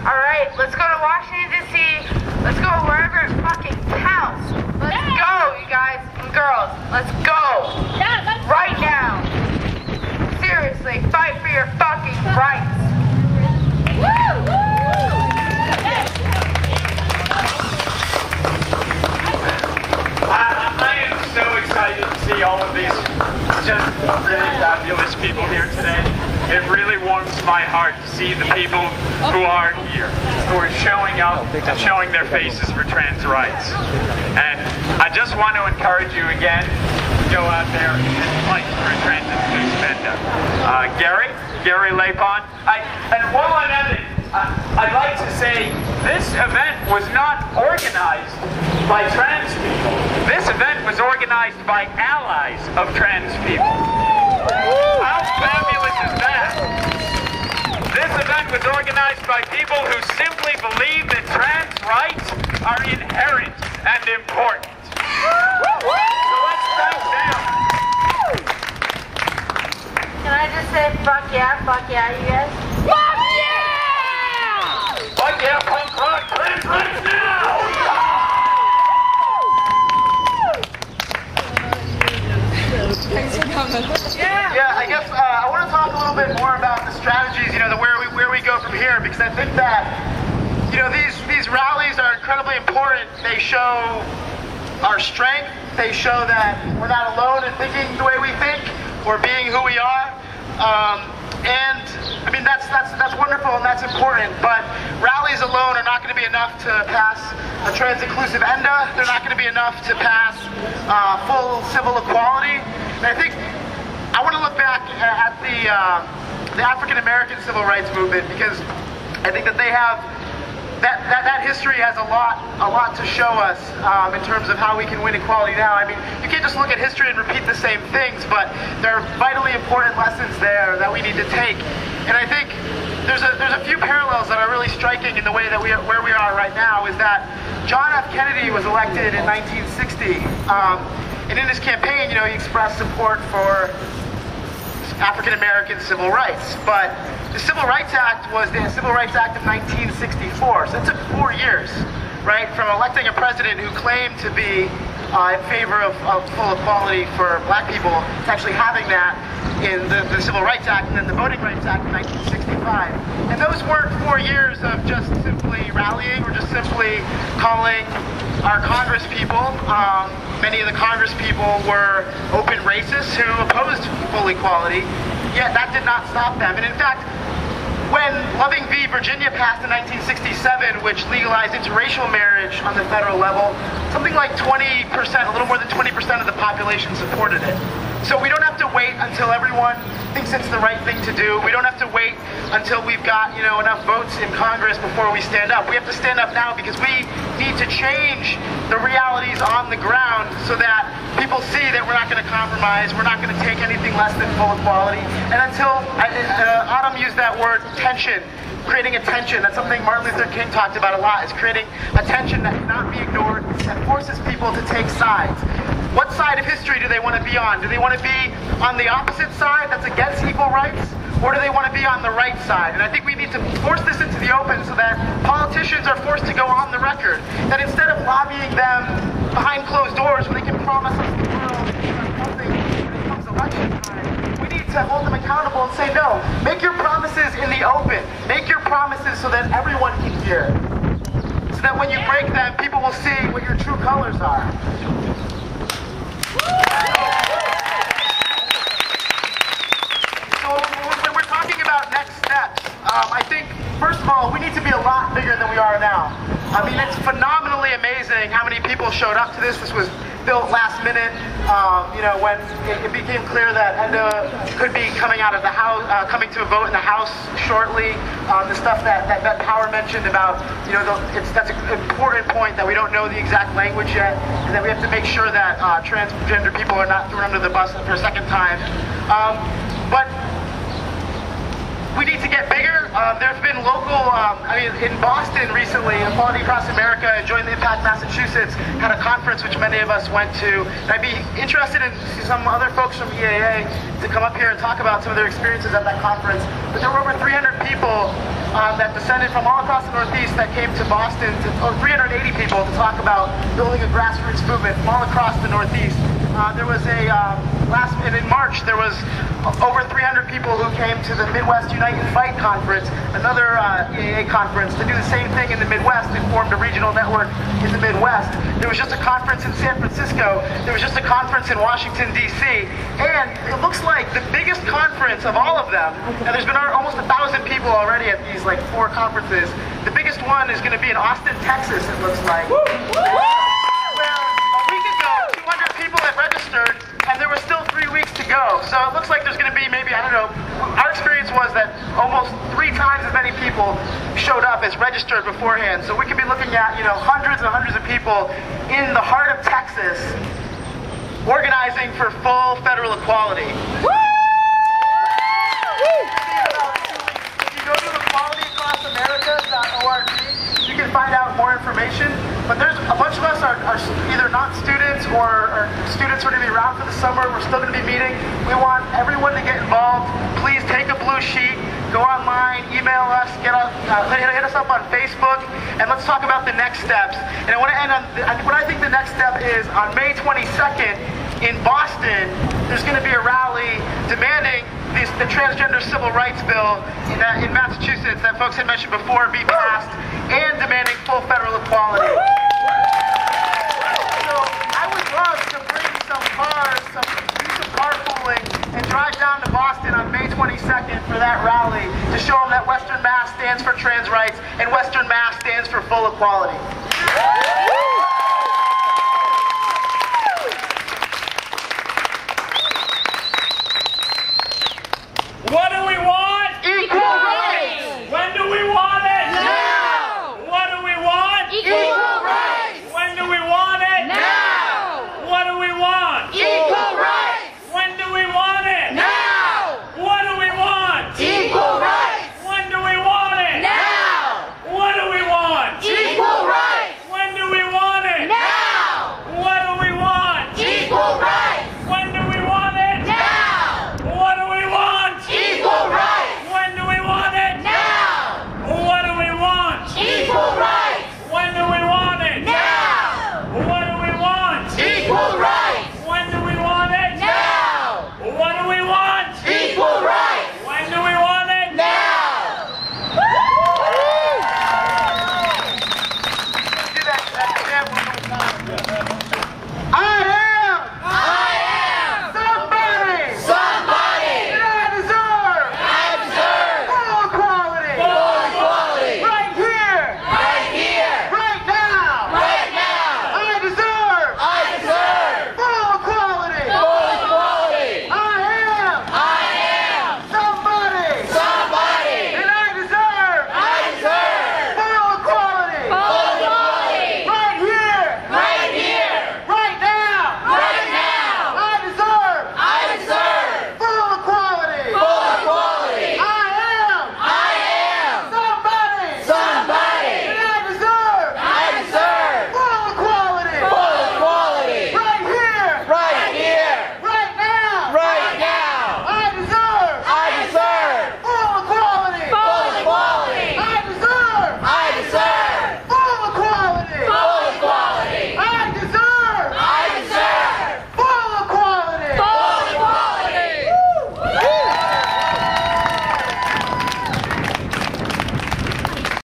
Alright, let's go to Washington, D.C. Let's go wherever it fucking counts. Let's go, you guys and girls. Let's go. Right now. Seriously, fight for your fucking rights. I am so excited to see all of these just really fabulous people here today. It really warms my heart to see the people who are here, who are showing up and showing their faces for trans rights. And I just want to encourage you again to go out there and fight for a trans-inclusive ENDA. Gary Lapon. And while I'm at it, I'd like to say this event was not organized by trans people. This event was organized by allies of trans people. How fabulous is that? This event was organized by people who simply believe that trans rights are inherent and important. So let's crack down. Can I just say fuck yeah, you guys? Fuck yeah! Fuck yeah, punk rock, trans rights now! Yeah, I guess I want to talk a little bit more about the strategies, where we go from here, because I think that, these rallies are incredibly important. They show our strength. They show that we're not alone in thinking the way we think or being who we are. And I mean, that's wonderful and that's important, but rallies alone are not going to be enough to pass a trans-inclusive ENDA. They're not going to be enough to pass full civil equality. And I think I want to look back at the African American civil rights movement, because I think that they have that history has a lot to show us in terms of how we can win equality now. I mean, you can't just look at history and repeat the same things, but there are vitally important lessons there that we need to take. And I think there's a few parallels that are really striking in the way that where we are right now. Is that John F. Kennedy was elected in 1960, and in his campaign, he expressed support for African American civil rights, but the Civil Rights Act was the Civil Rights Act of 1964, so it took 4 years, right, from electing a president who claimed to be in favor of full equality for black people to actually having that in the Civil Rights Act and then the Voting Rights Act of 1965. And those weren't 4 years of just simply rallying or just simply calling our Congress people. Many of the Congress people were open racists who opposed full equality, yet that did not stop them. And in fact, when Loving v. Virginia passed in 1967, which legalized interracial marriage on the federal level, something like 20%, a little more than 20% of the population supported it. So we don't have to wait until everyone thinks it's the right thing to do. We don't have to wait until we've got, enough votes in Congress before we stand up. We have to stand up now because we need to change the realities on the ground so that people see that we're not going to compromise, we're not going to take anything less than full equality. And until, Autumn used that word, tension, creating a tension. That's something Martin Luther King talked about a lot, is creating a tension that cannot be ignored, that forces people to take sides. What side of history do they want to be on? Do they want to be on the opposite side that's against equal rights? Or do they want to be on the right side? And I think we need to force this into the open so that politicians are forced to go on the record. That instead of lobbying them behind closed doors when they can promise us the world and something when it comes election time, we need to hold them accountable and say, no, make your promises in the open. Make your promises so that everyone can hear. So that when you break them, people will see what your true colors are. So when we're talking about next steps, I think, first of all, we need to be a lot bigger than we are now. I mean, it's phenomenally amazing how many people showed up to this. This was built last minute, when it became clear that ENDA could be coming out of the House, coming to a vote in the House shortly. The stuff that Power mentioned about, that's an important point, that we don't know the exact language yet, and that we have to make sure that transgender people are not thrown under the bus for a second time. But we need to get bigger. There's been local, in Boston recently, Equality Across America and Join the Impact Massachusetts had a conference which many of us went to. And I'd be interested in some other folks from EAA to come up here and talk about some of their experiences at that conference. But there were over 300 people that descended from all across the Northeast that came to Boston, 380 people to talk about building a grassroots movement from all across the Northeast. There was in March, there was over 300 people who came to the Midwest Unite and Fight conference, another EAA conference, to do the same thing in the Midwest and formed a regional network in the Midwest. There was just a conference in San Francisco. There was just a conference in Washington, D.C. And it looks like the biggest conference of all of them, and there's been almost 1,000 people already at these 4 conferences. The biggest one is going to be in Austin, Texas, it looks like. Where a week ago, 200 people have registered, and there were still 3 weeks to go. So it looks like there's going to be maybe, I don't know, our experience was that almost 3 times as many people showed up as registered beforehand. So we could be looking at, hundreds and hundreds of people in the heart of Texas organizing for full federal equality. If you go to equalityacrossamerica.org, you can find out more information. But there's a bunch of us are either not students or students who are going to be around for the summer. We're still going to be meeting. We want everyone to get involved. Please take a blue sheet, go online, email us, hit us up on Facebook, and let's talk about the next steps. And I want to end on what I think the next step is. On May 22nd in Boston, there's going to be a rally demanding the transgender civil rights bill in Massachusetts that folks had mentioned before be passed, and demanding full federal equality. So I would love to bring some cars, do some carpooling, and drive down to Boston on May 22nd for that rally to show them that Western Mass stands for trans rights and Western Mass stands for full equality.